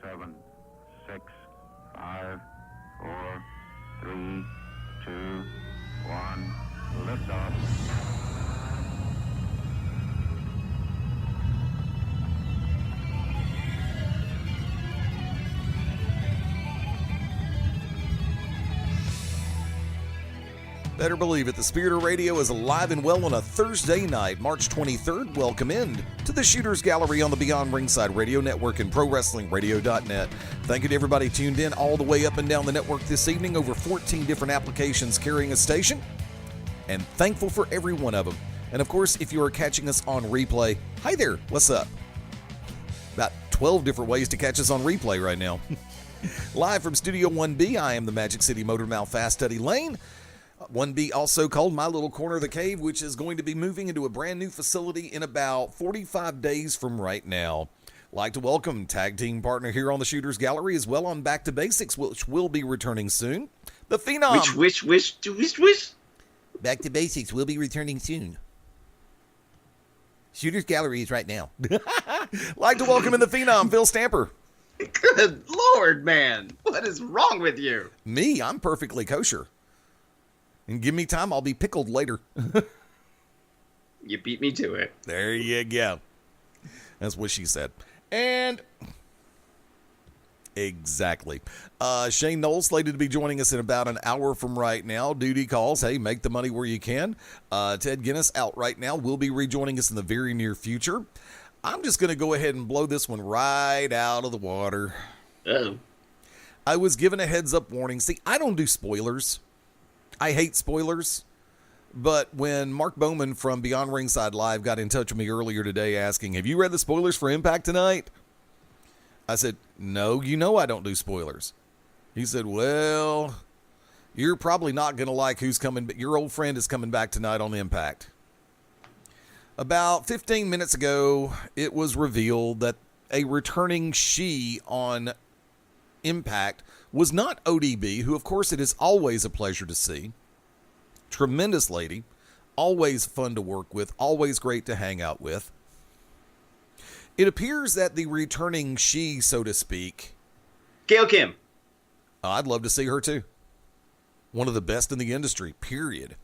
7, 6, 5, 4, 3, 2, 1. Liftoff. Better believe it, the Spirit of Radio is alive and well on a Thursday night, March 23rd. Welcome in to the Shooters Gallery on the Beyond Ringside Radio Network and ProWrestlingRadio.net. Thank you to everybody tuned in all the way up and down the network this evening. Over 14 different applications carrying a station, and thankful for every one of them. And of course, if you are catching us on replay, hi there, what's up? About 12 different ways to catch us on replay right now. Live from Studio 1B, I am the Magic City Motor Mouth Fast Eddie Layne. 1B, also called my little corner of the cave, which is going to be moving into a brand new facility in about 45 days from right now. Like to welcome tag team partner here on the Shooters Gallery as well on Back to Basics, which will be returning soon. The Phenom. Which? Back to Basics will be returning soon. Shooters Gallery is right now. Like to welcome in the Phenom, Phil Stamper. Good Lord, man. What is wrong with you? Me, I'm perfectly kosher. And give me time, I'll be pickled later. You beat me to it. There you go. That's what she said. And exactly. Shane Noles slated to be joining us in about an hour from right now. Duty calls. Hey, make the money where you can. Ted Guinness out right now. Will be rejoining us in the very near future. I'm just going to go ahead and blow this one right out of the water. Uh-oh. I was given a heads up warning. See, I don't do spoilers. I hate spoilers, but when Mark Bowman from Beyond Ringside Live got in touch with me earlier today asking, have you read the spoilers for Impact tonight? I said, no, you know I don't do spoilers. He said, well, you're probably not going to like who's coming, but your old friend is coming back tonight on Impact. About 15 minutes ago, it was revealed that a returning She on Impact was not ODB, who of course it is always a pleasure to see. Tremendous lady, always fun to work with, always great to hang out with. It appears that the returning She, so to speak, Gail Kim. I'd love to see her too. One of the best in the industry, period.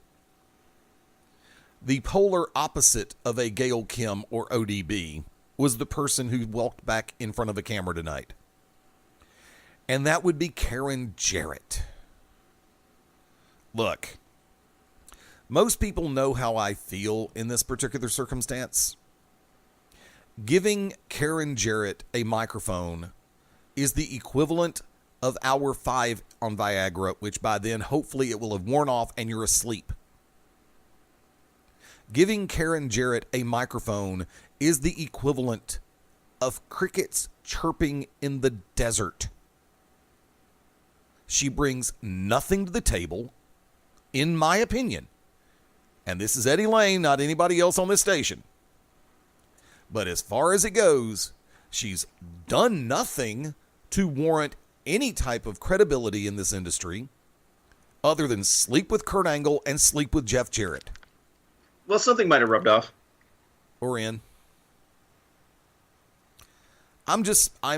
The polar opposite of a Gail Kim or ODB was the person who walked back in front of a camera tonight. And that would be Karen Jarrett. Look, most people know how I feel in this particular circumstance. Giving Karen Jarrett a microphone is the equivalent of hour 5 on Viagra, which by then hopefully it will have worn off and you're asleep. Giving Karen Jarrett a microphone is the equivalent of crickets chirping in the desert. She brings nothing to the table, in my opinion. And this is Eddie Layne, not anybody else on this station. But as far as it goes, she's done nothing to warrant any type of credibility in this industry other than sleep with Kurt Angle and sleep with Jeff Jarrett. Well, something might have rubbed off. Or in. I'm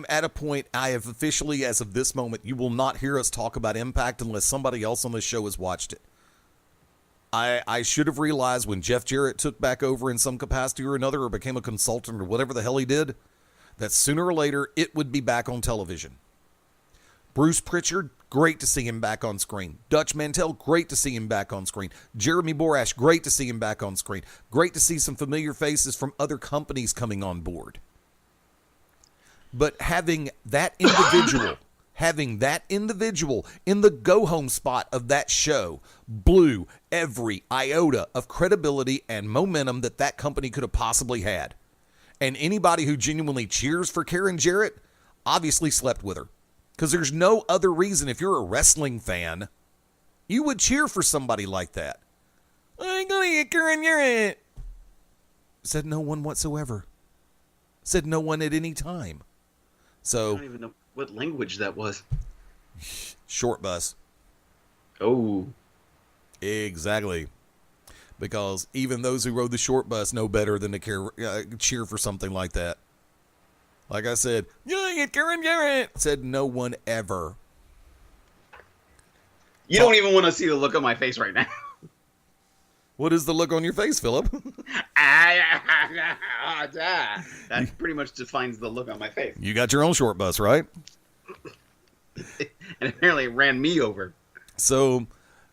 at a point, I have officially, as of this moment, you will not hear us talk about Impact unless somebody else on this show has watched it. I should have realized when Jeff Jarrett took back over in some capacity or another or became a consultant or whatever the hell he did, that sooner or later it would be back on television. Bruce Pritchard, great to see him back on screen. Dutch Mantell, great to see him back on screen. Jeremy Borash, great to see him back on screen. Great to see some familiar faces from other companies coming on board. But having that individual in the go-home spot of that show blew every iota of credibility and momentum that company could have possibly had. And anybody who genuinely cheers for Karen Jarrett obviously slept with her. Because there's no other reason, if you're a wrestling fan, you would cheer for somebody like that. I'm going to get Karen Jarrett. Said no one whatsoever. Said no one at any time. So, I don't even know what language that was. Short bus. Oh. Exactly. Because even those who rode the short bus know better than to cheer for something like that. Like I said, yeah, Karen Garrett, said no one ever. You don't even want to see the look on my face right now. What is the look on your face, Philip? That pretty much defines the look on my face. You got your own short bus, right? And apparently it ran me over. So,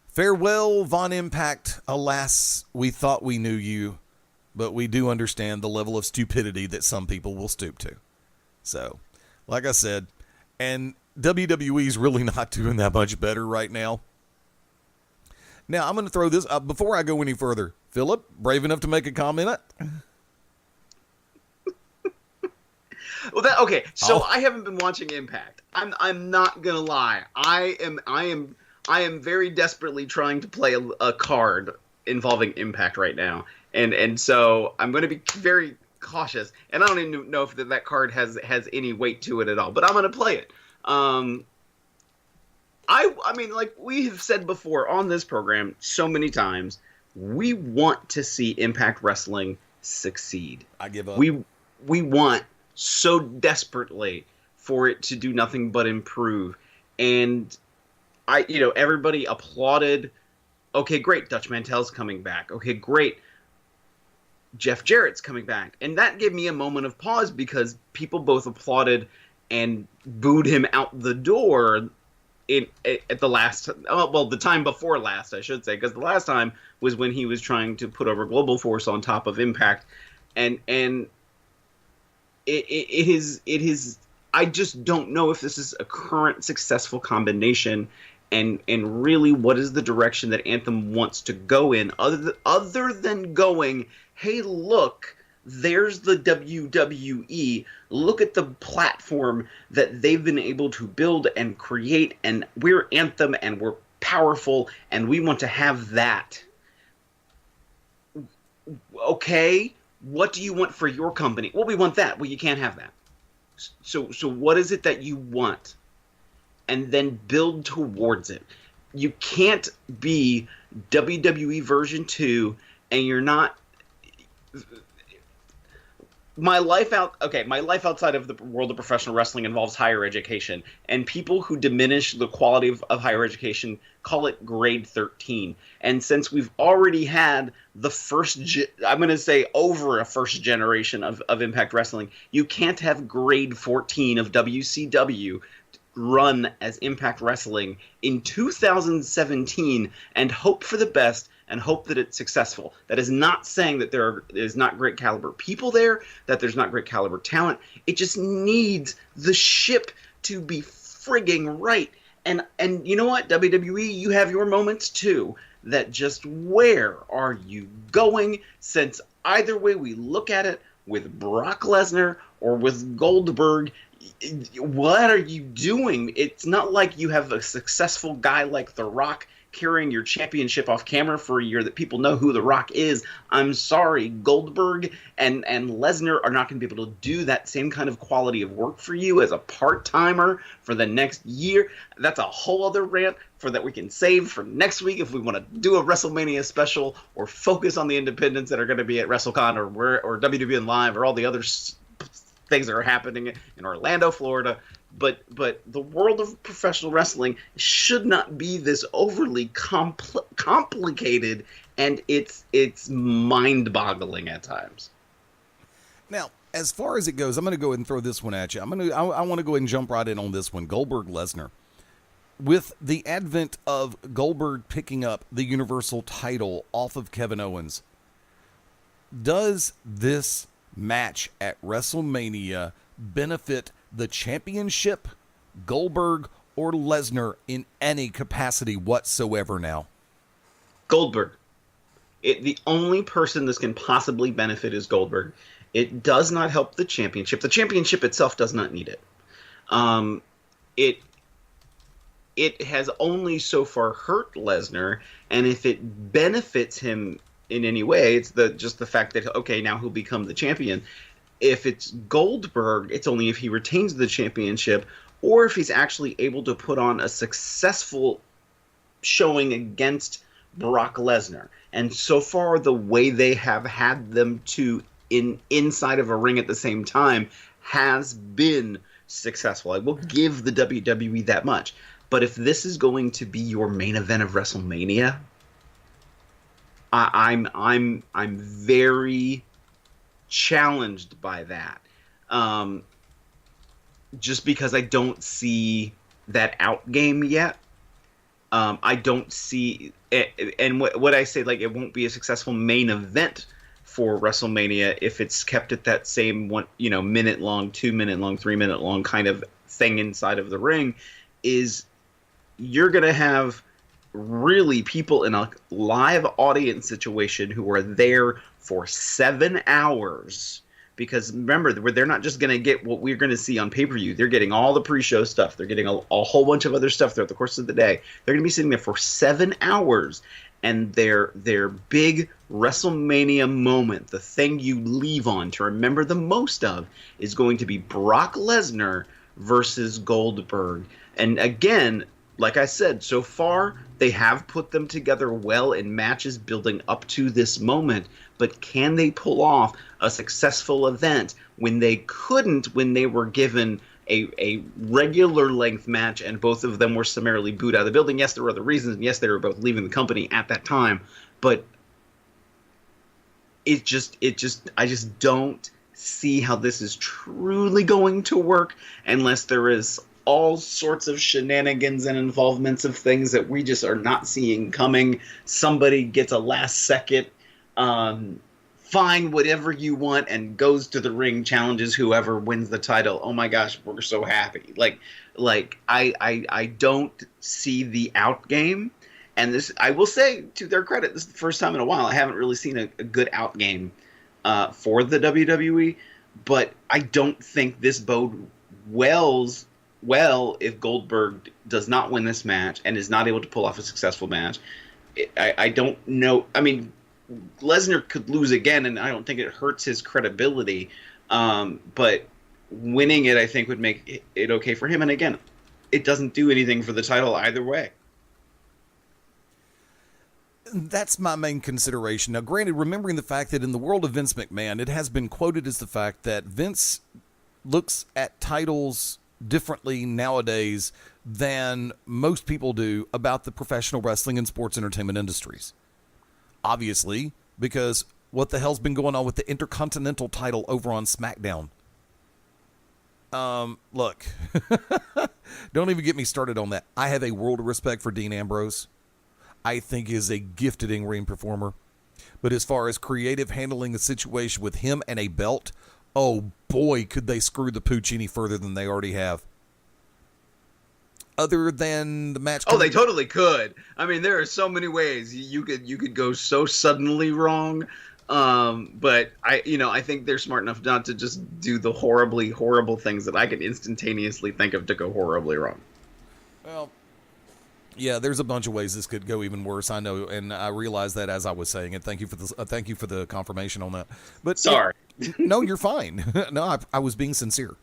farewell, Von Impact. Alas, we thought we knew you, but we do understand the level of stupidity that some people will stoop to. So, like I said, and WWE's really not doing that much better right now. Now, I'm going to throw this up before I go any further. Philip, brave enough to make a comment? Well, okay. So I haven't been watching Impact. I'm not gonna lie. I am very desperately trying to play a card involving Impact right now, and so I'm going to be very cautious. And I don't even know if that card has any weight to it at all. But I'm going to play it. I mean, like we have said before on this program so many times, we want to see Impact Wrestling succeed. I give up. We want so desperately for it to do nothing but improve. And everybody applauded. Okay, great. Dutch Mantel's coming back. Okay, great. Jeff Jarrett's coming back. And that gave me a moment of pause because people both applauded and booed him out the door at the last, the time before last, I should say, because the last time was when he was trying to put over Global Force on top of Impact. And it is I just don't know if this is a current successful combination, and really what is the direction that Anthem wants to go in, other than going, hey, look, there's the WWE. Look at the platform that they've been able to build and create, and we're Anthem, and we're powerful, and we want to have that. Okay, what do you want for your company? Well, we want that. Well, you can't have that. So what is it that you want? And then build towards it. You can't be WWE version 2 and you're not... My life outside of the world of professional wrestling involves higher education, and people who diminish the quality of higher education call it grade 13. And since we've already had the I'm going to say over a first generation of Impact Wrestling, you can't have grade 14 of WCW run as Impact Wrestling in 2017 and hope for the best and hope that it's successful. That is not saying that there is not great caliber people there, that there's not great caliber talent. It just needs the ship to be frigging right. And you know what, WWE, you have your moments too. That just where are you going? Since either way we look at it, with Brock Lesnar or with Goldberg, what are you doing? It's not like you have a successful guy like The Rock carrying your championship off camera for a year that people know who The Rock is. I'm sorry, Goldberg and Lesnar are not going to be able to do that same kind of quality of work for you as a part-timer for the next year. That's a whole other rant that we can save for next week if we want to do a WrestleMania special or focus on the independents that are going to be at WrestleCon or WWE Live or all the other things that are happening in Orlando, Florida. But the world of professional wrestling should not be this overly complicated, and it's mind-boggling at times. Now, as far as it goes, I'm going to go ahead and throw this one at you. I want to go ahead and jump right in on this one. Goldberg Lesnar. With the advent of Goldberg picking up the Universal title off of Kevin Owens, does this match at WrestleMania benefit the championship, Goldberg, or Lesnar in any capacity whatsoever now? Goldberg. The only person this can possibly benefit is Goldberg. It does not help the championship. The championship itself does not need it. It has only so far hurt Lesnar, and if it benefits him in any way, it's just the fact that, okay, now he'll become the champion. If it's Goldberg, it's only if he retains the championship or if he's actually able to put on a successful showing against Brock Lesnar. And so far, the way they have had them to inside of a ring at the same time has been successful. I will give the WWE that much. But if this is going to be your main event of WrestleMania, I'm very challenged by that. Just because I don't see that out game yet. I don't see it, and what I say, like, it won't be a successful main event for WrestleMania if it's kept at that same minute long, 2 minute long, 3 minute long kind of thing inside of the ring. Is you're gonna have really people in a live audience situation who are there for 7 hours. Because remember, they're not just going to get what we're going to see on pay-per-view. They're getting all the pre-show stuff. They're getting a whole bunch of other stuff throughout the course of the day. They're going to be sitting there for 7 hours. And their big WrestleMania moment, the thing you leave on to remember the most of, is going to be Brock Lesnar versus Goldberg. And again, like I said, so far, they have put them together well in matches building up to this moment. But can they pull off a successful event when they couldn't, when they were given a regular length match and both of them were summarily booed out of the building? Yes, there were other reasons, and yes, they were both leaving the company at that time. But I just don't see how this is truly going to work unless there is all sorts of shenanigans and involvements of things that we just are not seeing coming. Somebody gets a last second find whatever you want and goes to the ring, challenges whoever wins the title. Oh my gosh, we're so happy. I don't see the out game. And this, I will say, to their credit, this is the first time in a while I haven't really seen a good out game for the WWE. But I don't think this bode well if Goldberg does not win this match and is not able to pull off a successful match. I don't know. I mean, Lesnar could lose again, and I don't think it hurts his credibility. But winning it, I think, would make it okay for him. And again, it doesn't do anything for the title either way. That's my main consideration. Now, granted, remembering the fact that in the world of Vince McMahon, it has been quoted as the fact that Vince looks at titles differently nowadays than most people do about the professional wrestling and sports entertainment industries. Obviously, because what the hell's been going on with the Intercontinental title over on Smackdown? Look, don't even get me started on that. I have a world of respect for Dean Ambrose. I think is a gifted in-ring performer. But as far as creative handling the situation with him and a belt, oh boy, could they screw the pooch any further than they already have. Other than the match. Oh, they totally could. I mean, there are so many ways you could go so suddenly wrong. But I think they're smart enough not to just do the horribly horrible things that I can instantaneously think of to go horribly wrong. Well, yeah, there's a bunch of ways this could go even worse. I know, and I realized that as I was saying it. Thank you for the confirmation on that. But sorry, no, you're fine. No, I was being sincere.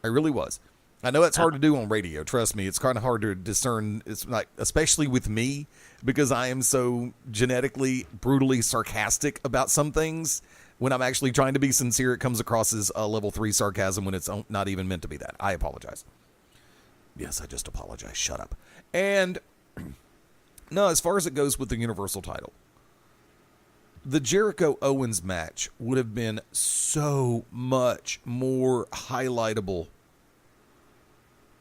I really was. I know that's hard to do on radio. Trust me, it's kind of hard to discern. It's like, especially with me, because I am so genetically brutally sarcastic about some things. When I'm actually trying to be sincere, it comes across as a level 3 sarcasm when it's not even meant to be that. I apologize. Yes, I just apologize. Shut up. And no, as far as it goes with the Universal title, the Jericho-Owens match would have been so much more highlightable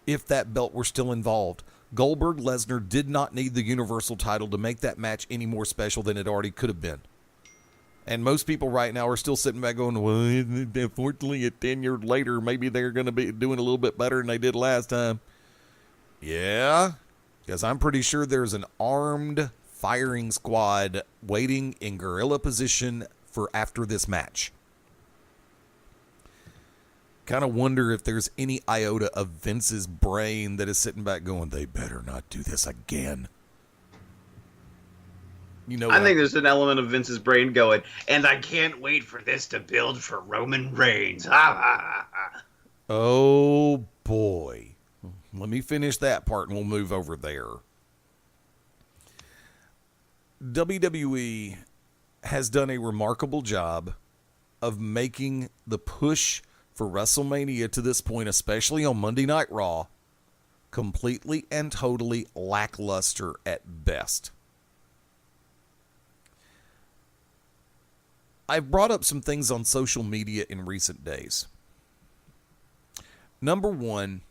if that belt were still involved. Goldberg-Lesnar did not need the Universal title to make that match any more special than it already could have been. And most people right now are still sitting back going, well, unfortunately, 10 years later, maybe they're going to be doing a little bit better than they did last time. Yeah, because I'm pretty sure there's an armed firing squad waiting in guerrilla position for after this match. Kind of wonder if there's any iota of Vince's brain that is sitting back going, they better not do this again. You know, I think there's an element of Vince's brain going, and I can't wait for this to build for Roman Reigns. Oh, boy. Let me finish that part and we'll move over there. WWE has done a remarkable job of making the push for WrestleMania to this point, especially on Monday Night Raw, completely and totally lackluster at best. I've brought up some things on social media in recent days. Number one,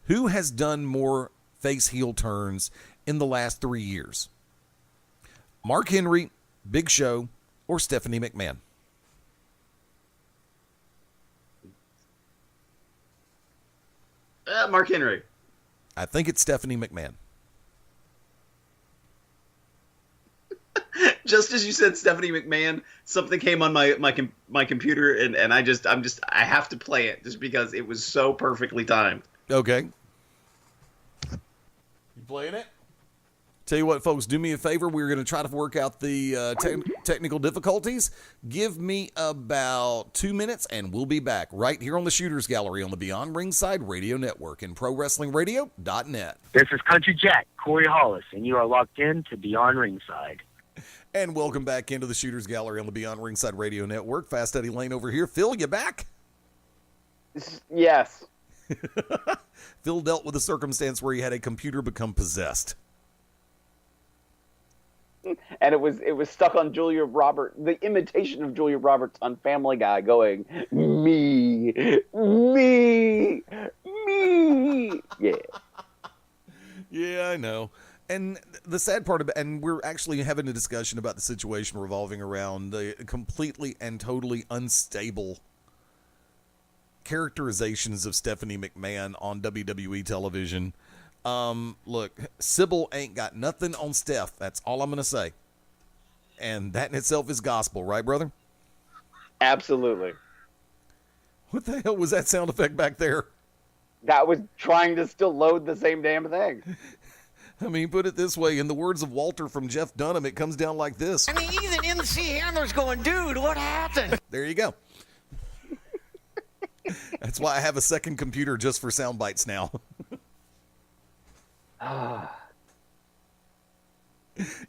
who has done more face heel turns in the last 3 years? Mark Henry, Big Show, or Stephanie McMahon? Mark Henry. I think it's Stephanie McMahon. Just as you said Stephanie McMahon, something came on my computer, and I have to play it just because it was so perfectly timed. Okay. You playing it? Tell you what, folks, do me a favor. We're going to try to work out the technical difficulties. Give me about 2 minutes, and we'll be back right here on the Shooters Gallery on the Beyond Ringside Radio Network and ProWrestlingRadio.net. This is Country Jack, Corey Hollis, and you are locked in to Beyond Ringside. And welcome back into the Shooters Gallery on the Beyond Ringside Radio Network. Fast Eddie Layne over here. Phil, you back? Yes. Phil dealt with a circumstance where he had a computer become possessed. And it was stuck on Julia Roberts, the imitation of Julia Roberts on Family Guy, going, me. Yeah. Yeah, I know. And the sad part about, and we're actually having a discussion about the situation revolving around the completely and totally unstable characterizations of Stephanie McMahon on WWE television. Look, Sybil ain't got nothing on Steph. That's all I'm going to say. And that in itself is gospel, right, brother? Absolutely. What the hell was that sound effect back there? That was trying to still load the same damn thing. I mean, put it this way. In the words of Walter from Jeff Dunham, it comes down like this. I mean, even MC Hammer's going, dude, what happened? There you go. That's why I have a second computer just for sound bites now.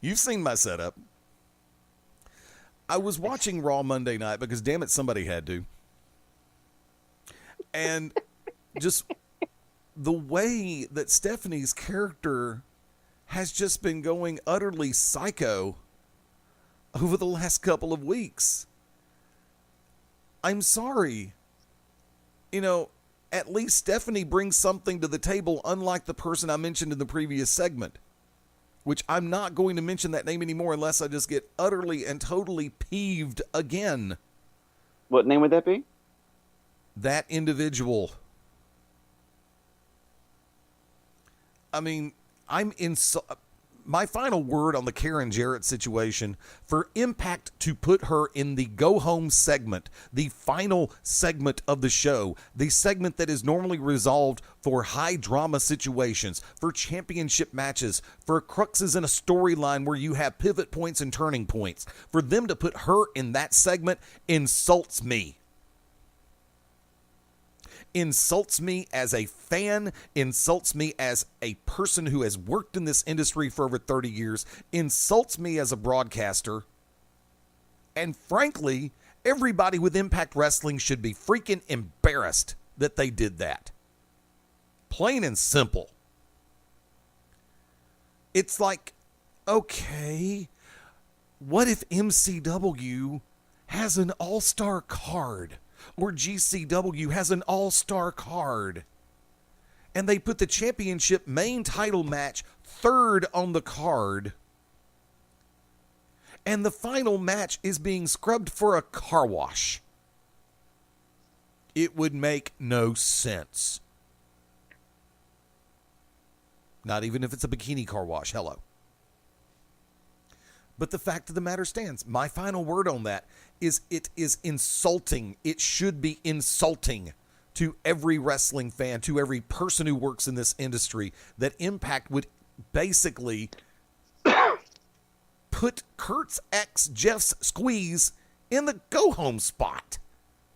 You've seen my setup. I was watching Raw Monday night because, damn it, somebody had to. And just the way that Stephanie's character has just been going utterly psycho over the last couple of weeks. I'm sorry. You know, at least Stephanie brings something to the table, unlike the person I mentioned in the previous segment, which I'm not going to mention that name anymore unless I just get utterly and totally peeved again. What name would that be? That individual. I mean, my final word on the Karen Jarrett situation, for Impact to put her in the go-home segment, the final segment of the show, the segment that is normally resolved for high-drama situations, for championship matches, for cruxes in a storyline where you have pivot points and turning points, for them to put her in that segment insults me. Insults me as a fan, insults me as a person who has worked in this industry for over 30 years, insults me as a broadcaster, and frankly, everybody with Impact Wrestling should be freaking embarrassed that they did that. Plain and simple. It's like, okay, what if MCW has an all-star card? Or GCW has an all-star card, and they put the championship main title match third on the card, and the final match is being scrubbed for a car wash. It would make no sense. Not even if it's a bikini car wash. Hello. But the fact of the matter stands. My final word on that is it is insulting. It should be insulting to every wrestling fan, to every person who works in this industry, that Impact would basically put Kurt's ex, Jeff's squeeze, in the go-home spot,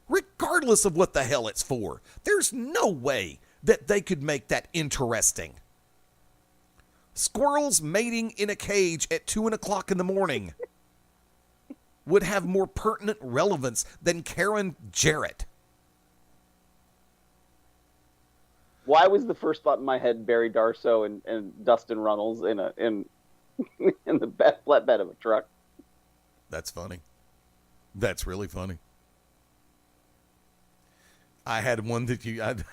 regardless of what the hell it's for. There's no way that they could make that interesting. Squirrels mating in a cage at 2 o'clock in the morning. would have more pertinent relevance than Karen Jarrett? Why was the first thought in my head Barry Darsow and Dustin Runnels in the flatbed of a truck? That's funny. That's really funny. I had one that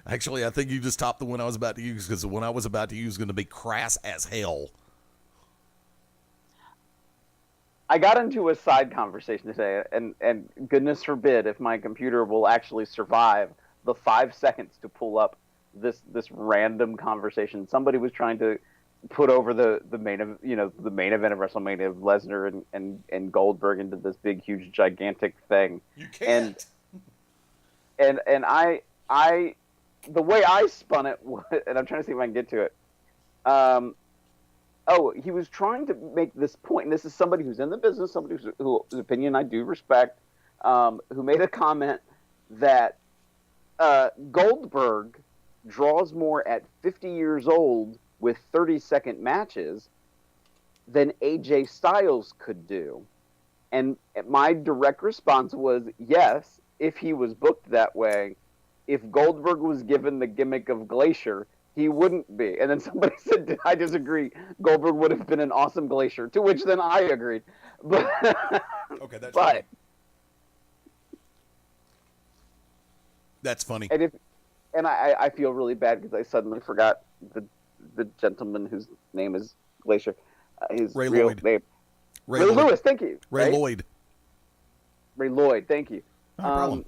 actually, I think you just topped the one I was about to use, because the one I was about to use is going to be crass as hell. I got into a side conversation today, and goodness forbid if my computer will actually survive the 5 seconds to pull up this random conversation. Somebody was trying to put over the main event of WrestleMania of Lesnar and Goldberg into this big, huge, gigantic thing. You can't. And I the way I spun it, and I'm trying to see if I can get to it. He was trying to make this point, and this is somebody who's in the business, somebody whose opinion I do respect, who made a comment that Goldberg draws more at 50 years old with 30-second matches than AJ Styles could do. And my direct response was, yes, if he was booked that way. If Goldberg was given the gimmick of Glacier, he wouldn't be. And then somebody said, I disagree. Goldberg would have been an awesome Glacier, to which then I agreed. But, okay, that's funny. That's funny. And I feel really bad because I suddenly forgot the gentleman whose name is Glacier. His Ray real Lloyd. name. Ray Lewis, thank you. Ray Lloyd. Ray Lloyd, thank you. No problem.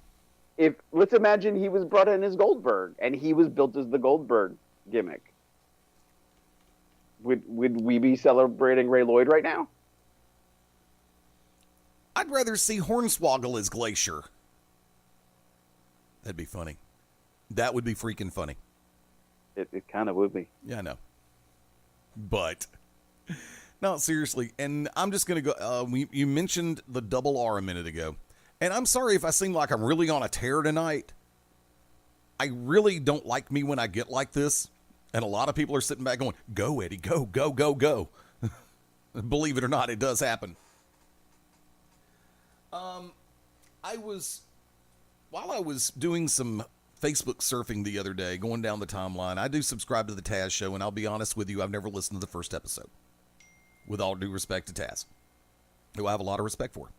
Let's imagine he was brought in as Goldberg and he was built as the Goldberg gimmick. Would we be celebrating Ray Lloyd right now? I'd rather see Hornswoggle as Glacier. That'd be funny. That would be freaking funny. It kind of would be. Yeah, I know. But, no, seriously. And I'm just going to go, you mentioned the double R a minute ago. And I'm sorry if I seem like I'm really on a tear tonight. I really don't like me when I get like this. And a lot of people are sitting back going, go, Eddie, go, go, go, go. Believe it or not, it does happen. While I was doing some Facebook surfing the other day, going down the timeline, I do subscribe to the Taz show, and I'll be honest with you, I've never listened to the first episode. With all due respect to Taz, who I have a lot of respect for.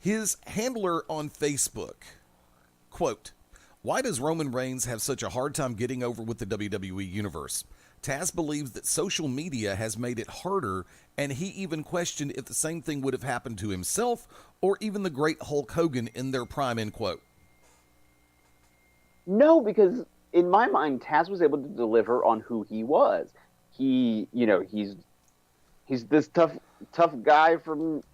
His handler on Facebook, quote, "Why does Roman Reigns have such a hard time getting over with the WWE Universe? Taz believes that social media has made it harder, and he even questioned if the same thing would have happened to himself or even the great Hulk Hogan in their prime," end quote. No, because in my mind, Taz was able to deliver on who he was. He's this tough guy from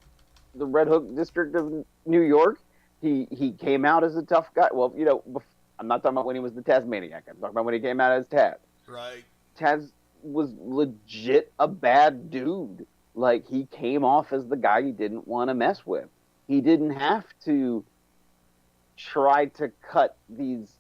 the Red Hook district of New York. He came out as a tough guy. Well, I'm not talking about when he was the Tasmaniac. I'm talking about when he came out as Taz. Right. Taz was legit a bad dude. Like, he came off as the guy you didn't want to mess with. He didn't have to try to cut these,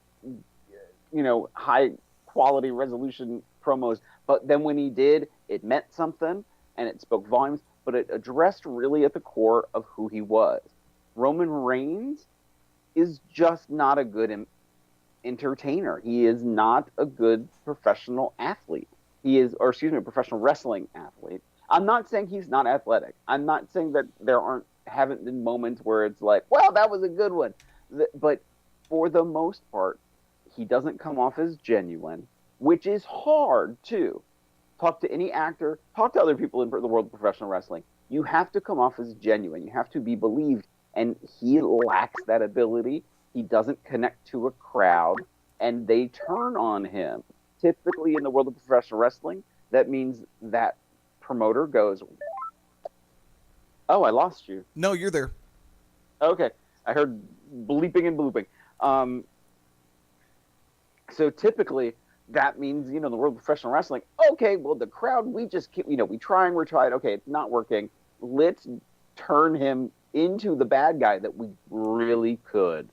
high quality resolution promos. But then when he did, it meant something and it spoke volumes, but it addressed really at the core of who he was. Roman Reigns is just not a good entertainer. He is not a good professional athlete. Professional wrestling athlete. I'm not saying he's not athletic. I'm not saying that there haven't been moments where it's like, well, that was a good one. But for the most part, he doesn't come off as genuine, which is hard too. Talk to any actor, talk to other people in the world of professional wrestling. You have to come off as genuine. You have to be believed. And he lacks that ability. He doesn't connect to a crowd, and they turn on him. Typically in the world of professional wrestling, that means that promoter goes, "Oh, I lost you." No, you're there. Okay. I heard bleeping and blooping. So typically that means, in the world of professional wrestling, okay, well, the crowd, we just keep, we're trying. Okay, it's not working. Let's turn him into the bad guy that we really could.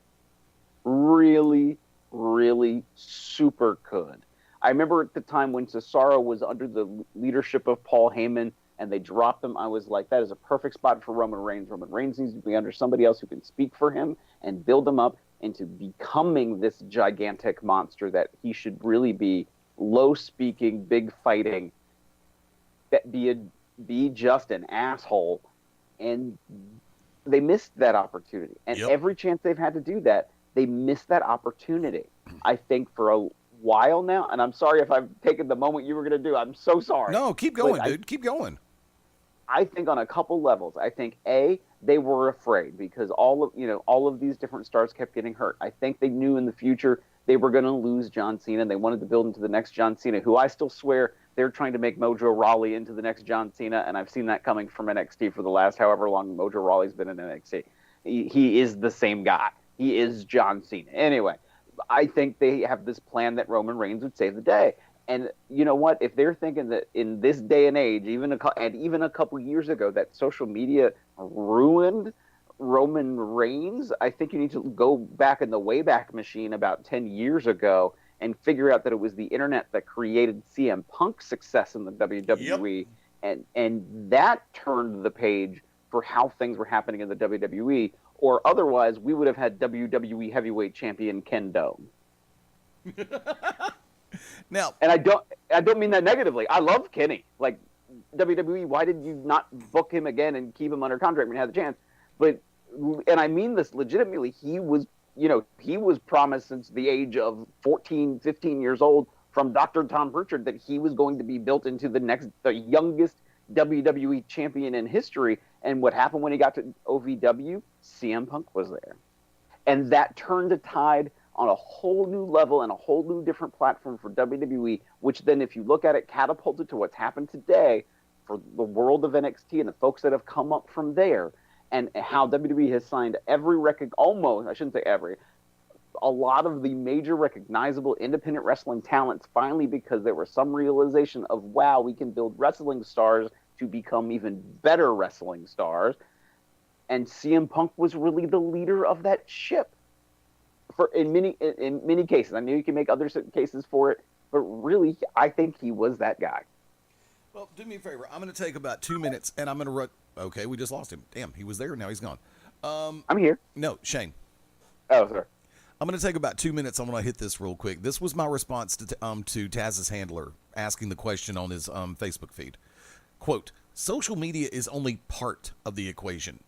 Really, really super could. I remember at the time when Cesaro was under the leadership of Paul Heyman and they dropped him, I was like, that is a perfect spot for Roman Reigns. Roman Reigns needs to be under somebody else who can speak for him and build him up into becoming this gigantic monster that he should really be. Low speaking, big fighting, be just an asshole. And they missed that opportunity. And every chance they've had to do that, they missed that opportunity. I think for a while now, and I'm sorry if I've taken the moment you were going to do. I'm so sorry. No, keep going, dude. Keep going. I think on a couple levels. I think they were afraid because all of these different stars kept getting hurt. I think they knew in the future they were going to lose John Cena, and they wanted to build into the next John Cena, who I still swear they're trying to make Mojo Rawley into the next John Cena, and I've seen that coming from NXT for the last however long Mojo Rawley's been in NXT. He is the same guy. He is John Cena. Anyway, I think they have this plan that Roman Reigns would save the day. And you know what? If they're thinking that in this day and age, even a couple years ago, that social media ruined Roman Reigns, I think you need to go back in the Wayback Machine about 10 years ago and figure out that it was the internet that created CM Punk's success in the WWE. And that turned the page for how things were happening in the WWE, or otherwise we would have had WWE heavyweight champion Ken Dome. Now, and I don't mean that negatively. I love Kenny. Like, WWE, why did you not book him again and keep him under contract when you had the chance? And I mean this legitimately. He was promised since the age of 14, 15 years old from Dr. Tom Pritchard that he was going to be built into the youngest WWE champion in history. And what happened when he got to OVW? CM Punk was there. And that turned a tide on a whole new level and a whole new different platform for WWE, which then, if you look at it, catapulted to what's happened today for the world of NXT and the folks that have come up from there, and how WWE has signed a lot of the major recognizable independent wrestling talents finally, because there was some realization of, wow, we can build wrestling stars to become even better wrestling stars. And CM Punk was really the leader of that ship. In many cases. I know you can make other cases for it, but really, I think he was that guy. Well, do me a favor. I'm going to take about 2 minutes, and I'm going to run. Okay, we just lost him. Damn, he was there. Now he's gone. I'm here. No, Shane. Oh, sorry. I'm going to take about 2 minutes. I'm going to hit this real quick. This was my response to Taz's handler asking the question on his Facebook feed. Quote, social media is only part of the equation.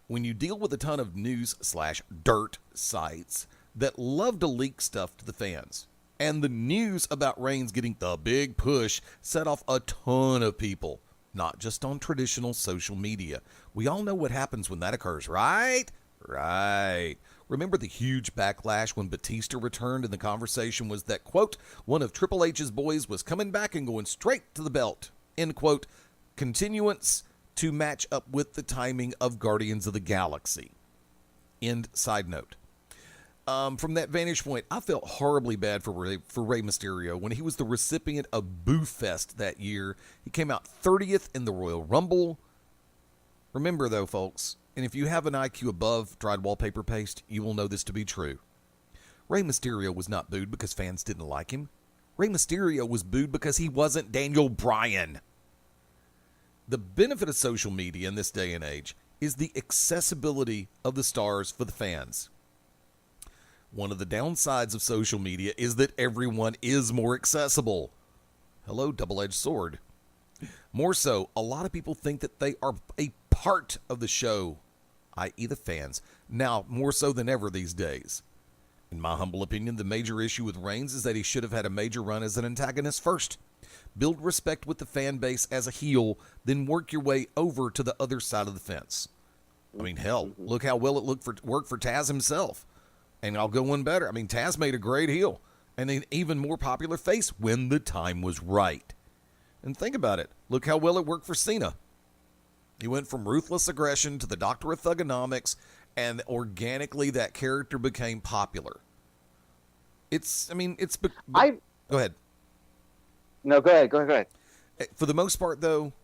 When you deal with a ton of news/dirt sites that love to leak stuff to the fans, and the news about Reigns getting the big push set off a ton of people, not just on traditional social media. We all know what happens when that occurs, right? Right. Remember the huge backlash when Batista returned, and the conversation was that, quote, one of Triple H's boys was coming back and going straight to the belt, end quote, continuance to match up with the timing of Guardians of the Galaxy. End side note. From that vantage point, I felt horribly bad for Rey Mysterio when he was the recipient of Boo Fest that year. He came out 30th in the Royal Rumble. Remember, though, folks, and if you have an IQ above dried wallpaper paste, you will know this to be true. Rey Mysterio was not booed because fans didn't like him. Rey Mysterio was booed because he wasn't Daniel Bryan. The benefit of social media in this day and age is the accessibility of the stars for the fans. One of the downsides of social media is that everyone is more accessible. Hello, double-edged sword. More so, a lot of people think that they are a part of the show, i.e. the fans, now more so than ever these days. In my humble opinion, the major issue with Reigns is that he should have had a major run as an antagonist first. Build respect with the fan base as a heel, then work your way over to the other side of the fence. I mean, hell, look how well it worked for Taz himself. And I'll go one better. I mean, Taz made a great heel and an even more popular face when the time was right. And think about it. Look how well it worked for Cena. He went from ruthless aggression to the Doctor of Thugonomics, and organically that character became popular. Go ahead. No, go ahead. For the most part, though,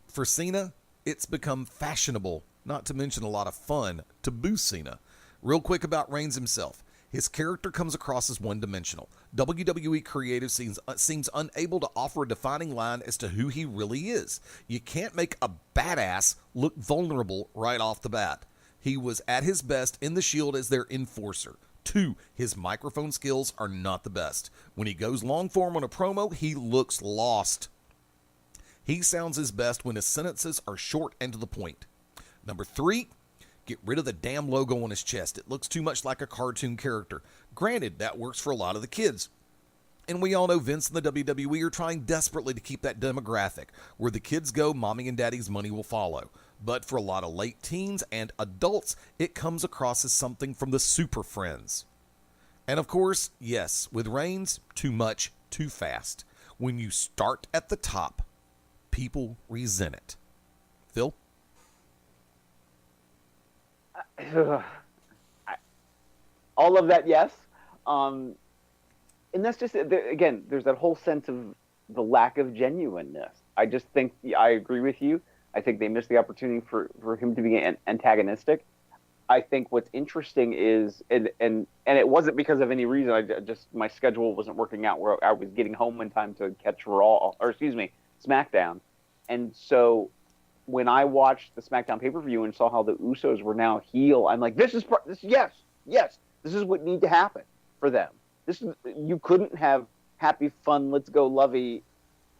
for Cena, it's become fashionable, not to mention a lot of fun, to boo Cena. Real quick about Reigns himself. His character comes across as one-dimensional. WWE creative seems unable to offer a defining line as to who he really is. You can't make a badass look vulnerable right off the bat. He was at his best in the Shield as their enforcer. 2, his microphone skills are not the best. When he goes long form on a promo, he looks lost. He sounds his best when his sentences are short and to the point. Number 3, get rid of the damn logo on his chest. It looks too much like a cartoon character. Granted, that works for a lot of the kids. And we all know Vince and the WWE are trying desperately to keep that demographic. Where the kids go, mommy and daddy's money will follow. But for a lot of late teens and adults, it comes across as something from the Super Friends. And of course, yes, with Reigns, too much, too fast. When you start at the top, people resent it. Phil? All of that, yes. And that's just, again, there's that whole sense of the lack of genuineness. I just think, I agree with you. I think they missed the opportunity for him to be antagonistic. I think what's interesting is, and it wasn't because of any reason, my schedule wasn't working out where I was getting home in time to catch Smackdown. And so when I watched the Smackdown pay-per-view and saw how the Usos were now heel, I'm like, this is what need to happen for them. You couldn't have happy, fun, let's go lovey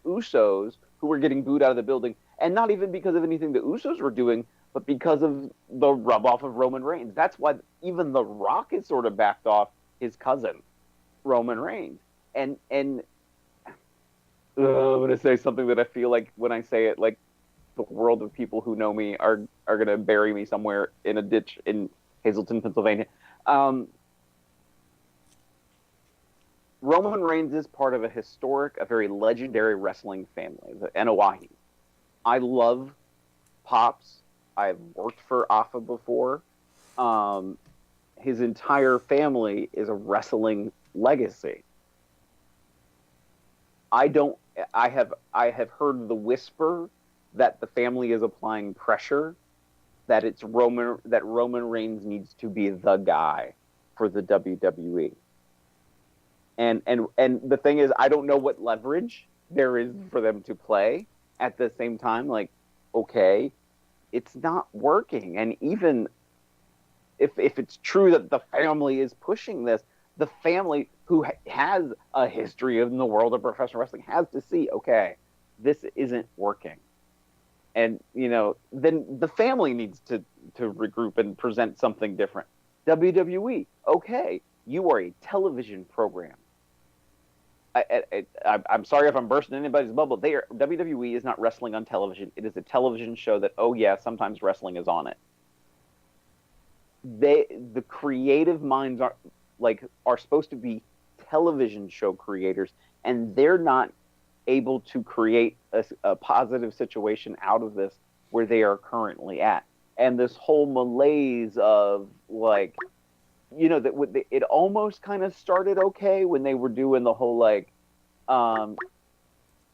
Usos who were getting booed out of the building, and not even because of anything the Usos were doing, but because of the rub-off of Roman Reigns. That's why even The Rock has sort of backed off his cousin, Roman Reigns. And I'm going to say something that I feel like when I say it, like, the world of people who know me are going to bury me somewhere in a ditch in Hazleton, Pennsylvania. Roman Reigns is part of a very legendary wrestling family, the Anoa'i. I love Pops. I've worked for Afa before. His entire family is a wrestling legacy. I have heard the whisper that the family is applying pressure, that Roman Reigns needs to be the guy for the WWE. And the thing is, I don't know what leverage there is for them to play. At the same time, like, okay, it's not working. And even if it's true that the family is pushing this, the family who has a history in the world of professional wrestling has to see, okay, this isn't working. And, then the family needs to regroup and present something different. WWE, okay, you are a television program. I'm sorry if I'm bursting anybody's bubble. WWE is not wrestling on television. It is a television show that, oh yeah, sometimes wrestling is on it. The creative minds are supposed to be television show creators, and they're not able to create a positive situation out of this where they are currently at. And this whole malaise of, like, it almost kind of started okay when they were doing the whole, like, now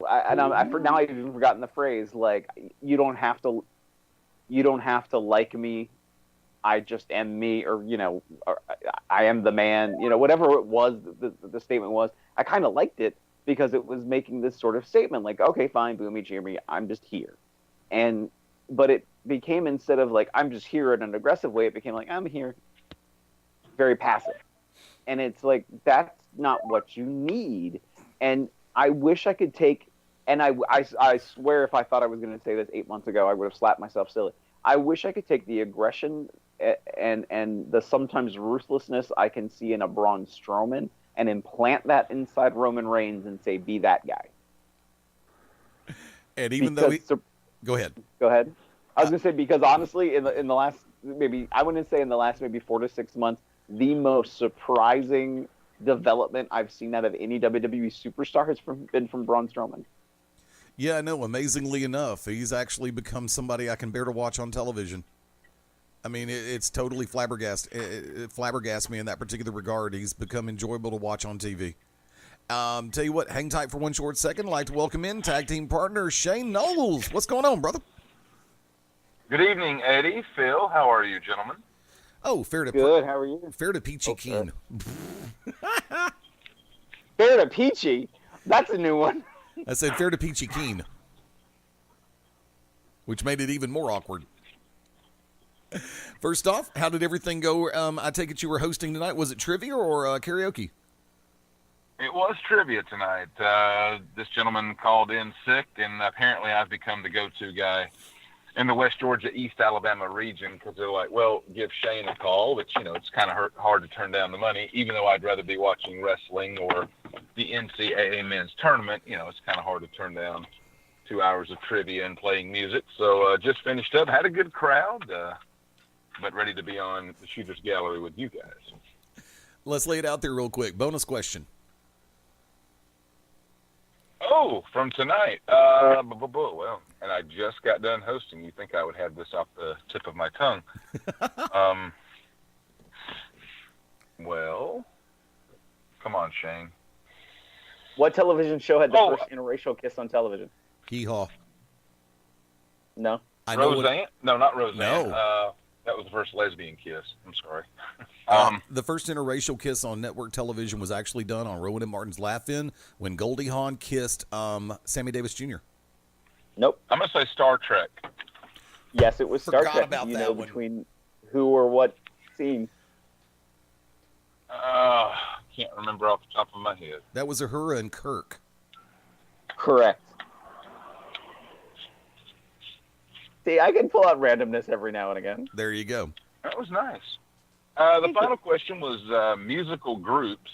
I've even forgotten the phrase, like, you don't have to like me, I just am me, or or I am the man, whatever it was the statement was. I kind of liked it because it was making this sort of statement, like, okay, fine, boo me, cheer me, I'm just here. But it became, instead of like, I'm just here in an aggressive way, it became like, I'm here, very passive. And it's like, that's not what you need. And I wish I could take, and I swear if I thought I was going to say this 8 months ago, I would have slapped myself silly. I wish I could take the aggression and the sometimes ruthlessness I can see in a Braun Strowman and implant that inside Roman Reigns and say, be that guy. And even though go ahead. I was going to say, because honestly, in the last, I wouldn't say in the last maybe 4 to 6 months, the most surprising development I've seen out of any WWE superstar has been from Braun Strowman. Yeah, I know. Amazingly enough, he's actually become somebody I can bear to watch on television. I mean, it's totally flabbergasted me in that particular regard. He's become enjoyable to watch on TV. Tell you what, hang tight for one short second. I'd like to welcome in tag team partner Shane Noles. What's going on, brother? Good evening, Eddie, Phil. How are you, gentlemen? Oh, fair to Good. How are you? Fair to Peachy Keen. Fair to Peachy. That's a new one. I said fair to Peachy Keen, which made it even more awkward. First off, how did everything go? I take it you were hosting tonight. Was it trivia or karaoke? It was trivia tonight. This gentleman called in sick, and apparently I've become the go-to guy in the West Georgia, East Alabama region, because they're like, well, give Shane a call, which, it's kind of hard to turn down the money, even though I'd rather be watching wrestling or the NCAA men's tournament. It's kind of hard to turn down 2 hours of trivia and playing music. So just finished up, had a good crowd, but ready to be on the Shooters Gallery with you guys. Let's lay it out there real quick. Bonus question. Oh, from tonight. Well, and I just got done hosting. You think I would have this off the tip of my tongue. Well, come on, Shane. What television show had the first interracial kiss on television? Hee-haw. No. Roseanne? No, not Roseanne. No. That was the first lesbian kiss. I'm sorry. The first interracial kiss on network television was actually done on Rowan and Martin's Laugh-In when Goldie Hawn kissed Sammy Davis Jr. Nope. I'm going to say Star Trek. Yes, it was Star Forgot Trek. about You that know one. between who or what scene? Can't remember off the top of my head. That was Uhura and Kirk. Correct. See, I can pull out randomness every now and again. There you go. That was nice. The final question was musical groups.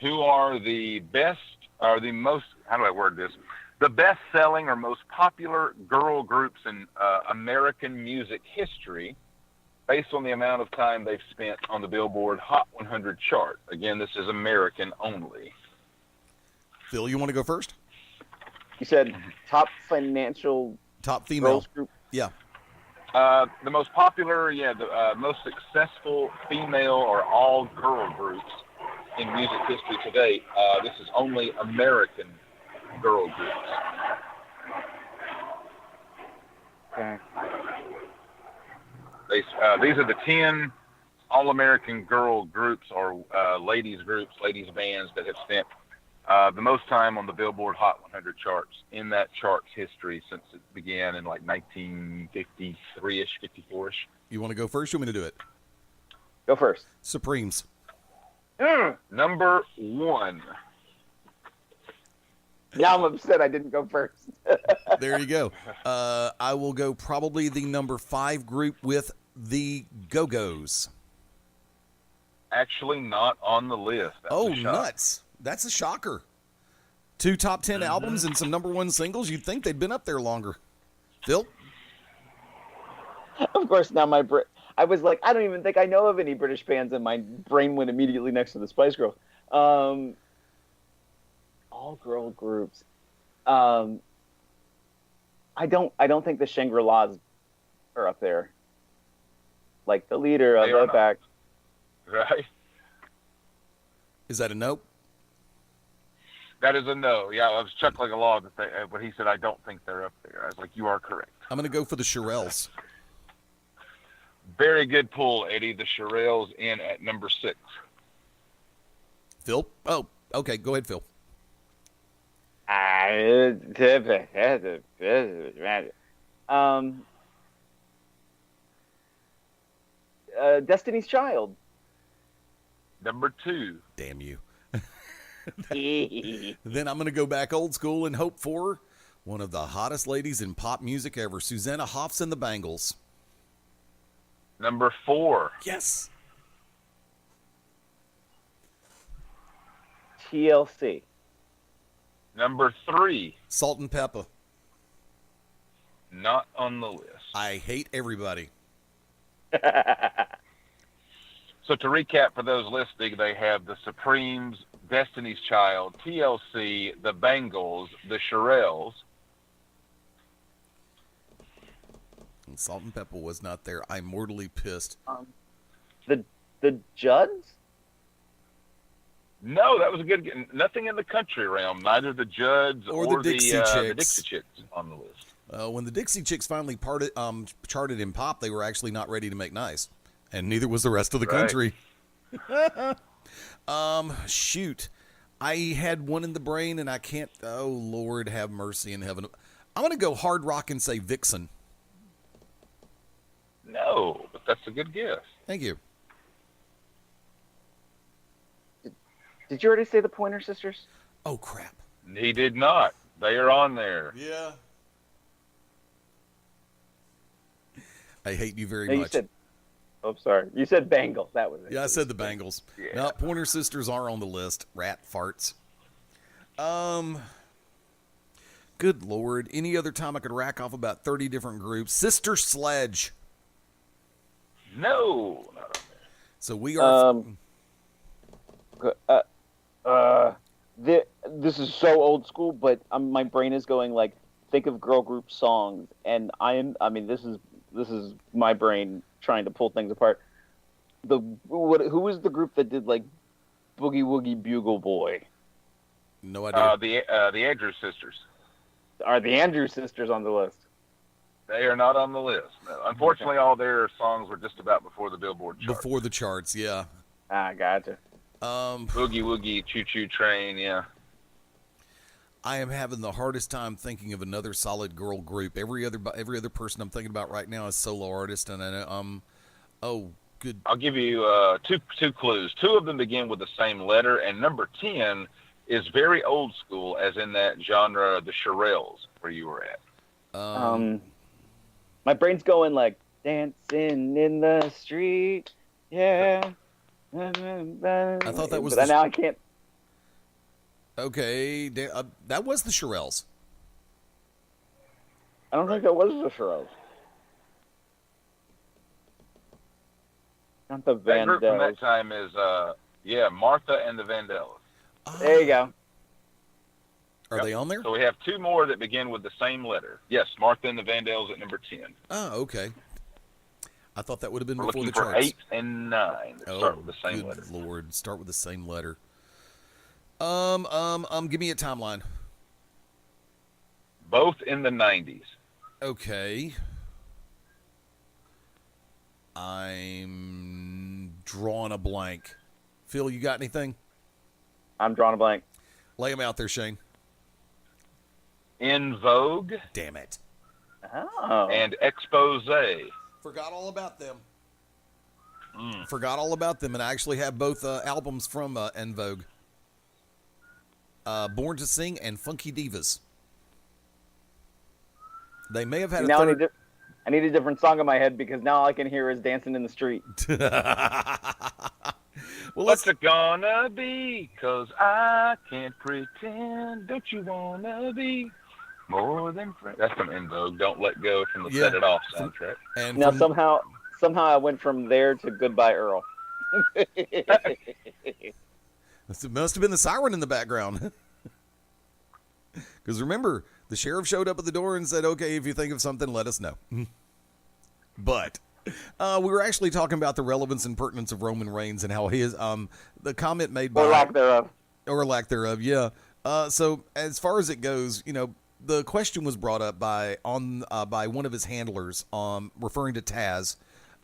Who are the best, or the most, how do I word this? The best-selling or most popular girl groups in American music history based on the amount of time they've spent on the Billboard Hot 100 chart. Again, this is American only. Phil, you want to go first? You said top financial Top female. girls group. Yeah. The most popular, the most successful female or all-girl groups in music history to date. This is only American girl groups. Okay. These are the 10 all-American girl groups or ladies bands that have spent the most time on the Billboard Hot 100 charts in that chart's history since it began in like 1953-ish, 54-ish. You want to go first? You want me to do it? Go first. Supremes. Number 1. Now I'm upset I didn't go first. There you go. I will go probably the number 5 group with the Go-Go's. Actually not on the list. Oh, nuts. That's a shocker. 2 top 10 albums and some number 1 singles. You'd think they'd been up there longer. Phil? Of course, now I was like, I don't even think I know of any British bands, and my brain went immediately next to the Spice Girls. All girl groups. I don't think the Shangri-Las are up there. Like the leader of the back. Right. Is that a nope? That is a no. Yeah, I was chuckling along, but he said, I don't think they're up there. I was like, you are correct. I'm going to go for the Shirelles. Very good pull, Eddie. The Shirelles in at number 6. Phil? Oh, okay. Go ahead, Phil. Destiny's Child. Number 2. Damn you. Then I'm going to go back old school and hope for one of the hottest ladies in pop music ever, Susanna Hoffs and the Bangles. Number 4. Yes. TLC. Number 3. Salt and Pepper. Not on the list. I hate everybody. So to recap for those listening, they have the Supremes, Destiny's Child, TLC, the Bangles, the Shirelles. And Salt and Pepper was not there. I'm mortally pissed. The Judds? No, that was a good. Nothing in the country realm. Neither the Judds Or the Dixie Chicks. The Dixie Chicks on the list. When the Dixie Chicks finally charted in pop, they were actually not ready to make nice. And neither was the rest of the country. Shoot. I had one in the brain, and I can't. Oh, Lord, have mercy in heaven. I'm going to go hard rock and say Vixen. No, but that's a good guess. Thank you. Did you already say the Pointer Sisters? Oh, crap. He did not. They are on there. Yeah. I hate you very No, much. Sorry. You said Bangles. That was it. Yeah, I said the Bangles. Yeah. No, Pointer Sisters are on the list. Rat farts. Good Lord. Any other time I could rack off about 30 different groups. Sister Sledge. No, not on there. So we are. This is so old school, but my brain is going like, think of girl group songs, and this is my brain trying to pull things apart. Who was the group that did like Boogie Woogie Bugle Boy? No idea. The Andrews Sisters. Are the Andrews Sisters on the list? They are not on the list. No. Unfortunately, all their songs were just about before the Billboard charts. Before the charts, yeah. Gotcha. Boogie Woogie, Choo Choo Train, yeah. I am having the hardest time thinking of another solid girl group. Every other person I'm thinking about right now is solo artist, and I know, good. I'll give you two clues. Two of them begin with the same letter, and number 10 is very old school, as in that genre, the Shirelles, where you were at. My brain's going like dancing in the street, yeah. I thought that was. But now I can't. Okay, that was the Shirelles. I don't think that was the Shirelles. Not the That group from that Vandellas. time is, Martha and the Vandellas. There you go. Are they on there? So we have two more that begin with the same letter. Yes, Martha and the Vandellas at number 10. Oh, okay. I thought that would have been We're before looking the for charts. 8 and 9 that start with the same good letter. Lord, start with the same letter. Give me a timeline. Both in the 90s. Okay. I'm drawing a blank. Phil, you got anything? I'm drawing a blank. Lay them out there, Shane. In Vogue Damn it. Oh. and Expose. Forgot all about them. Forgot all about them, and I actually have both albums from En Vogue. Born to Sing and Funky Divas. They may have had now a third... I need a different song in my head because now all I can hear is Dancing in the Street. Well, What's it gonna be? 'Cause I can't pretend. Don't you wanna be more than friends? That's from En Vogue. Don't Let Go from the Yeah. Set It Off soundtrack. and Now from- somehow I went from there to Goodbye Earl. it must have been the siren in the background. Because remember, the sheriff showed up at the door and said, okay, if you think of something, let us know. But we were actually talking about the relevance and pertinence of Roman Reigns and how his the comment made by... Or lack thereof. Or lack thereof, yeah. So as far as it goes, the question was brought up by one of his handlers, referring to Taz,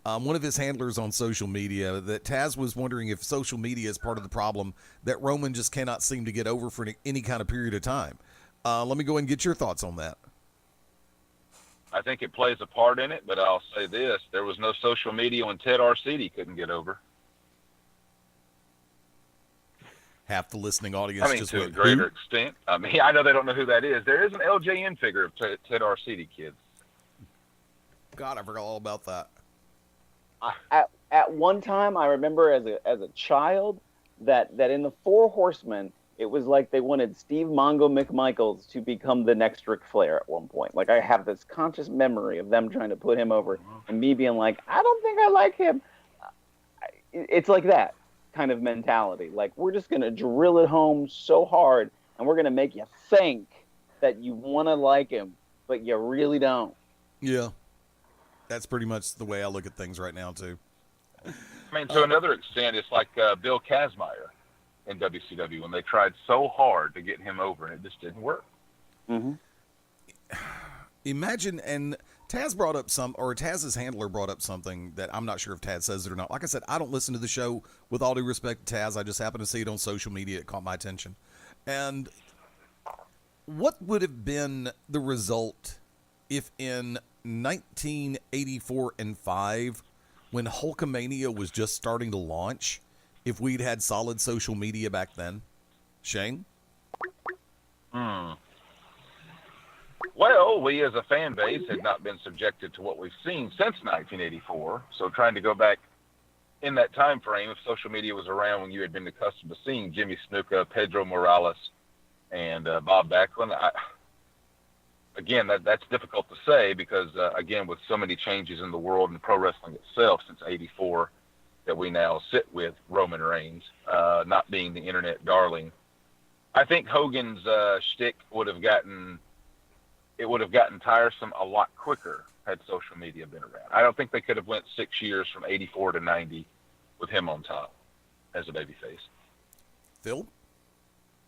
one of his handlers on social media, that Taz was wondering if social media is part of the problem that Roman just cannot seem to get over for any kind of period of time. Let me go ahead and get your thoughts on that. I think it plays a part in it, but I'll say this. There was no social media when Ted Arcidi couldn't get over. Half the listening audience just to a went, greater who? extent. I know they don't know who that is. There is an LJN figure of Ted Arcidi, kids. God, I forgot all about that. At one time, I remember as a child that in the Four Horsemen, it was like they wanted Steve Mongo McMichaels to become the next Ric Flair at one point. Like, I have this conscious memory of them trying to put him over and me being like, I don't think I like him. It's like that kind of mentality. Like, we're just going to drill it home so hard, and we're going to make you think that you want to like him, but you really don't. Yeah. That's pretty much the way I look at things right now, too. To another extent, it's like Bill Kazmaier in WCW when they tried so hard to get him over and it just didn't work. Mm-hmm. Imagine, and Taz's handler brought up something that I'm not sure if Taz says it or not. Like I said, I don't listen to the show with all due respect to Taz. I just happened to see it on social media. It caught my attention. And what would have been the result if in 1984 and 5, when Hulkamania was just starting to launch, if we'd had solid social media back then? Shane? Well, we as a fan base had not been subjected to what we've seen since 1984. So trying to go back in that time frame, if social media was around when you had been accustomed to seeing Jimmy Snuka, Pedro Morales, and Bob Backlund, again, that's difficult to say because, again, with so many changes in the world and pro wrestling itself since 84 that we now sit with Roman Reigns, not being the internet darling, I think Hogan's shtick would have gotten tiresome a lot quicker had social media been around. I don't think they could have went 6 years from 84 to 90 with him on top as a babyface. Phil?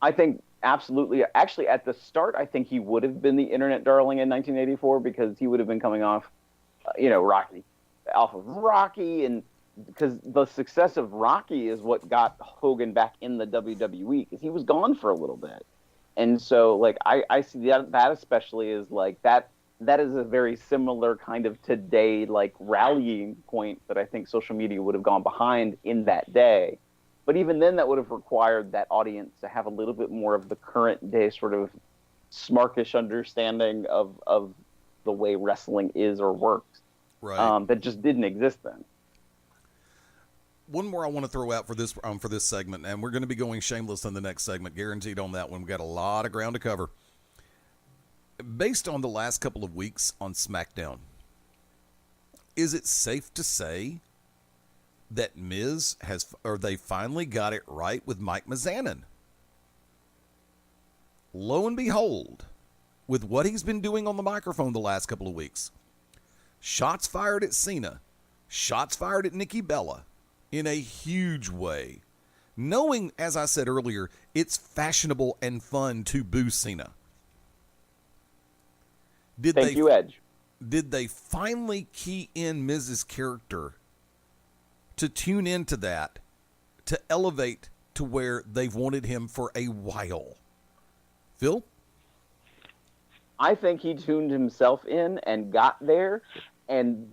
I think absolutely. Actually, at the start, I think he would have been the internet darling in 1984 because he would have been coming off, Rocky, off of Rocky, and because the success of Rocky is what got Hogan back in the WWE because he was gone for a little bit. And so, like, I see that especially is like that is a very similar kind of today, like, rallying point that I think social media would have gone behind in that day. But even then, that would have required that audience to have a little bit more of the current day sort of smarkish understanding of the way wrestling is or works. Right. That just didn't exist then. One more I want to throw out for this segment, and we're going to be going shameless in the next segment, guaranteed on that one. We've got a lot of ground to cover. Based on the last couple of weeks on Smackdown, is it safe to say that Miz they finally got it right with Mike Mizanin? Lo and behold, with what he's been doing on the microphone the last couple of weeks, shots fired at Cena, shots fired at Nikki Bella, in a huge way, knowing, as I said earlier, it's fashionable and fun to boo Cena. Thank you, Edge. Did they finally key in Miz's character to tune into that, to elevate to where they've wanted him for a while? Phil? I think he tuned himself in and got there, and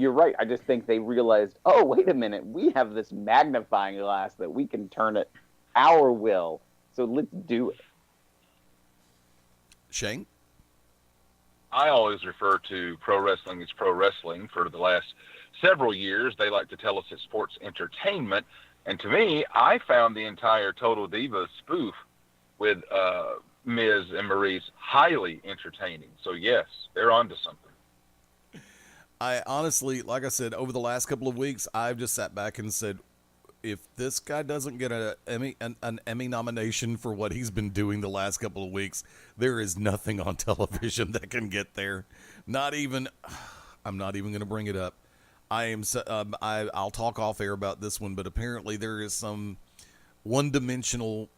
you're right. I just think they realized, oh, wait a minute, we have this magnifying glass that we can turn it our will. So let's do it. Shane? I always refer to pro wrestling as pro wrestling. For the last several years, they like to tell us it's sports entertainment. And to me, I found the entire Total Divas spoof with Miz and Maurice highly entertaining. So, yes, they're onto something. I honestly, like I said, over the last couple of weeks, I've just sat back and said, if this guy doesn't get an Emmy nomination for what he's been doing the last couple of weeks, there is nothing on television that can get there. Not even, I'm not even going to bring it up. I'll talk off air about this one, but apparently there is some one-dimensional,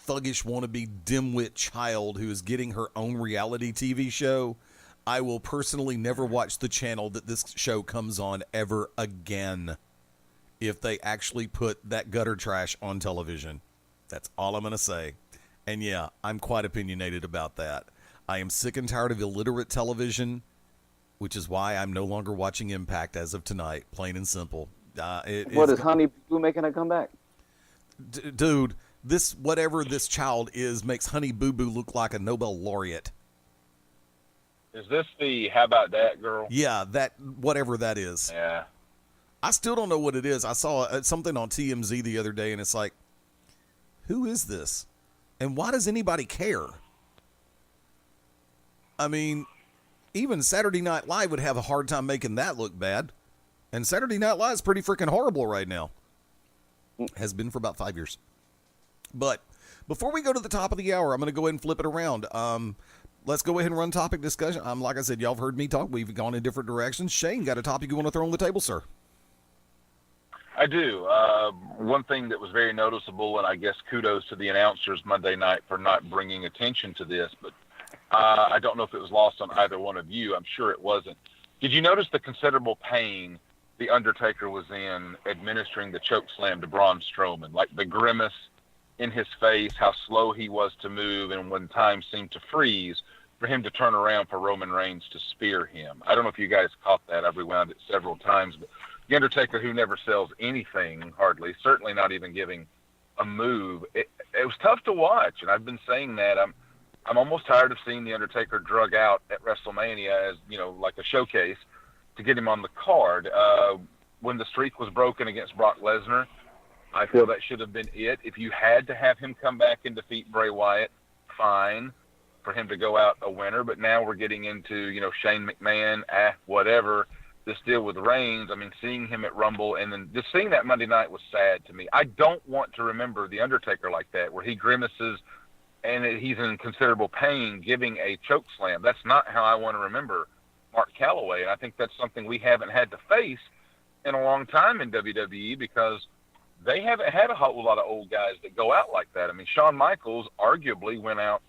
thuggish wannabe dimwit child who is getting her own reality TV show. I will personally never watch the channel that this show comes on ever again if they actually put that gutter trash on television. That's all I'm going to say. And yeah, I'm quite opinionated about that. I am sick and tired of illiterate television, which is why I'm no longer watching Impact as of tonight, plain and simple. What is Honey Boo making a comeback? Dude, whatever this child is makes Honey Boo Boo look like a Nobel laureate. Is this the How About That girl? Yeah, whatever that is. Yeah. I still don't know what it is. I saw something on TMZ the other day, and it's like, who is this? And why does anybody care? I mean, even Saturday Night Live would have a hard time making that look bad. And Saturday Night Live is pretty freaking horrible right now. Has been for about 5 years. But before we go to the top of the hour, I'm going to go ahead and flip it around. Let's go ahead and run topic discussion. Like I said, y'all have heard me talk. We've gone in different directions. Shane, got a topic you want to throw on the table, sir? I do. One thing that was very noticeable, and I guess kudos to the announcers Monday night for not bringing attention to this, but I don't know if it was lost on either one of you. I'm sure it wasn't. Did you notice the considerable pain The Undertaker was in administering the choke slam to Braun Strowman? Like the grimace in his face, how slow he was to move, and when time seemed to freeze, for him to turn around for Roman Reigns to spear him. I don't know if you guys caught that. I've rewound it several times. But The Undertaker, who never sells anything, hardly, certainly not even giving a move, it was tough to watch. And I've been saying that. I'm almost tired of seeing The Undertaker drug out at WrestleMania as, like a showcase to get him on the card. When the streak was broken against Brock Lesnar, I feel that should have been it. If you had to have him come back and defeat Bray Wyatt, fine, for him to go out a winner. But now we're getting into, Shane McMahon, whatever, this deal with Reigns. I mean, seeing him at Rumble and then just seeing that Monday night was sad to me. I don't want to remember The Undertaker like that, where he grimaces and he's in considerable pain giving a choke slam. That's not how I want to remember Mark Calloway. And I think that's something we haven't had to face in a long time in WWE, because they haven't had a whole lot of old guys that go out like that. I mean, Shawn Michaels arguably went out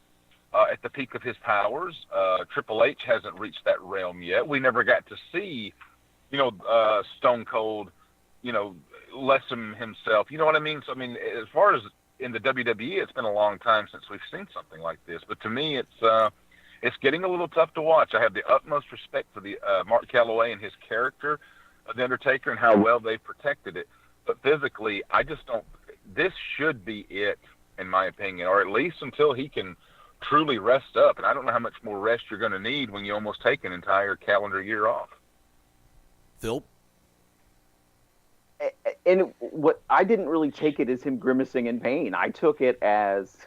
at the peak of his powers. Triple H hasn't reached that realm yet. We never got to see, Stone Cold, lessen himself. You know what I mean? So, I mean, as far as in the WWE, it's been a long time since we've seen something like this. But to me, it's getting a little tough to watch. I have the utmost respect for the Mark Calloway and his character of The Undertaker and how well they protected it. But physically, I just don't. This should be it, in my opinion, or at least until he can truly rest up. And I don't know how much more rest you're going to need when you almost take an entire calendar year off. Phil? And what I didn't really take it as him grimacing in pain. I took it as,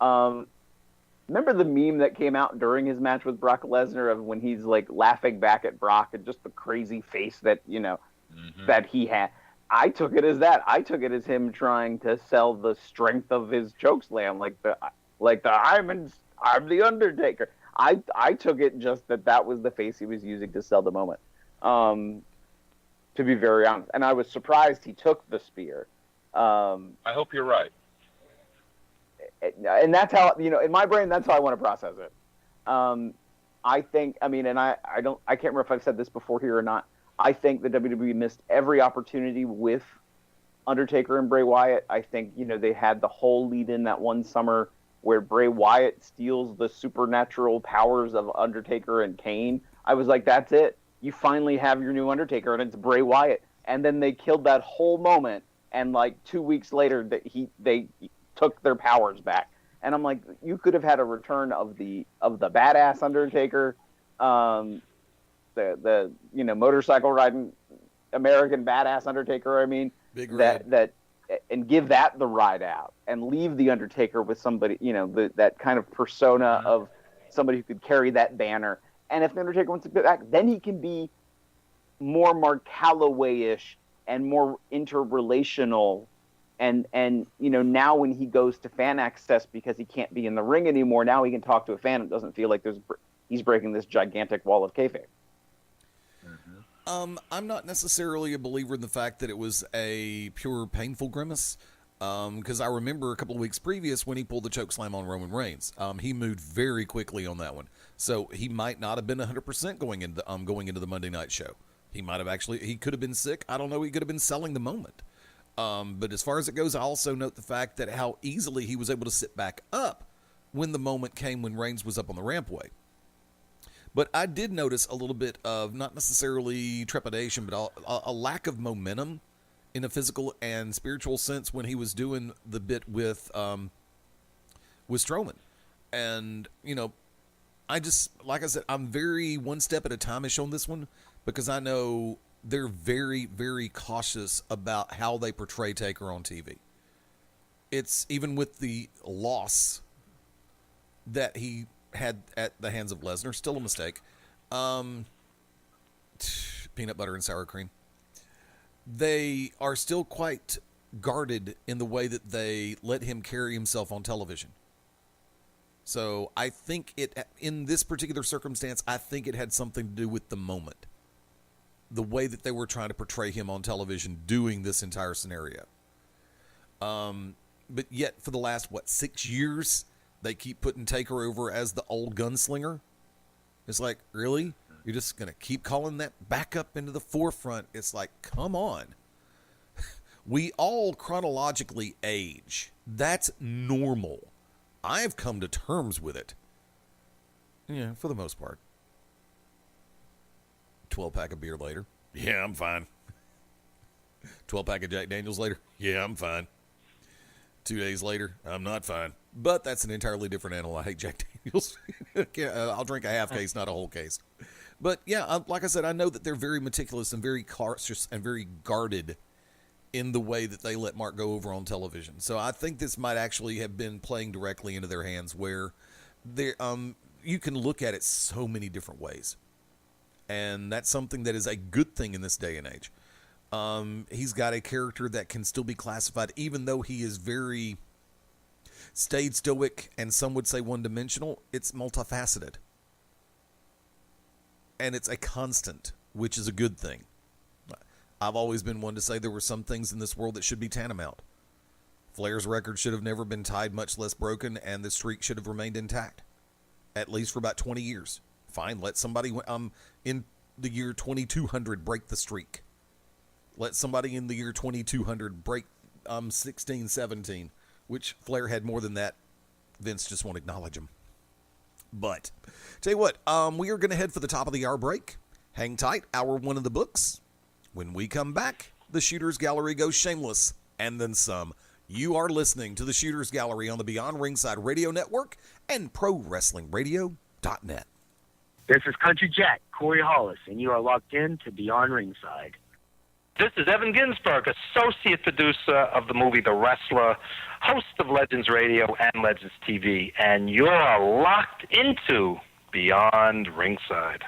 remember the meme that came out during his match with Brock Lesnar of when he's like laughing back at Brock and just the crazy face that that he had. I took it as that. I took it as him trying to sell the strength of his chokeslam, like the I'm the Undertaker. I took it just that was the face he was using to sell the moment. To be very honest, and I was surprised he took the spear. I hope you're right. And that's how in my brain, that's how I want to process it. I think, I can't remember if I've said this before here or not. I think the WWE missed every opportunity with Undertaker and Bray Wyatt. I think, they had the whole lead in that one summer where Bray Wyatt steals the supernatural powers of Undertaker and Kane. I was like, that's it. You finally have your new Undertaker, and it's Bray Wyatt. And then they killed that whole moment, and like 2 weeks later, they took their powers back. And I'm like, you could have had a return of the badass Undertaker, the motorcycle riding American badass Undertaker. I mean, Big that and give that the ride out, and leave the Undertaker with somebody, that kind of persona of somebody who could carry that banner. And if the Undertaker wants to get back, then he can be more Mark Calloway-ish and more interrelational. And now when he goes to fan access because he can't be in the ring anymore, now he can talk to a fan. It doesn't feel like he's breaking this gigantic wall of kayfabe. I'm not necessarily a believer in the fact that it was a pure painful grimace, because I remember a couple of weeks previous when he pulled the chokeslam on Roman Reigns. He moved very quickly on that one, so he might not have been 100% going into the Monday night show. He could have been sick. I don't know. He could have been selling the moment. But as far as it goes, I also note the fact that how easily he was able to sit back up when the moment came when Reigns was up on the rampway. But I did notice a little bit of, not necessarily trepidation, but a lack of momentum in a physical and spiritual sense when he was doing the bit with Strowman. And, like I said, I'm very one step at a time-ish on this one, because I know they're very, very cautious about how they portray Taker on TV. It's even with the loss that he had at the hands of Lesnar, still a mistake. Peanut butter and sour cream. They are still quite guarded in the way that they let him carry himself on television. So I think in this particular circumstance, I think it had something to do with the moment. The way that they were trying to portray him on television doing this entire scenario. But yet for the last, 6 years, they keep putting Taker over as the old gunslinger. It's like, really? You're just going to keep calling that back up into the forefront? It's like, come on. We all chronologically age. That's normal. I've come to terms with it. Yeah, for the most part. 12-pack of beer later. Yeah, I'm fine. 12-pack of Jack Daniels later. Yeah, I'm fine. 2 days later, I'm not fine. But that's an entirely different animal. I hate Jack Daniels. I'll drink a half case, not a whole case. But yeah, like I said, I know that they're very meticulous and very cautious and very guarded in the way that they let Mark go over on television. So I think this might actually have been playing directly into their hands, where you can look at it so many different ways. And that's something that is a good thing in this day and age. He's got a character that can still be classified, even though he is very stayed stoic and some would say one-dimensional. It's multifaceted. And it's a constant, which is a good thing. I've always been one to say there were some things in this world that should be tantamount. Flair's record should have never been tied, much less broken, and the streak should have remained intact. At least for about 20 years. Fine, let somebody in the year 2200 break the streak. Let somebody in the year 2200 break 16, 17, which Flair had more than that. Vince just won't acknowledge him. But, tell you what, we are going to head for the top of the hour break. Hang tight, hour one of the books. When we come back, the Shooters Gallery goes shameless, and then some. You are listening to the Shooters Gallery on the Beyond Ringside Radio Network and ProWrestlingRadio.net. This is Country Jack, Corey Hollis, and you are locked in to Beyond Ringside. This is Evan Ginsberg, associate producer of the movie The Wrestler, host of Legends Radio and Legends TV, and you're locked into Beyond Ringside.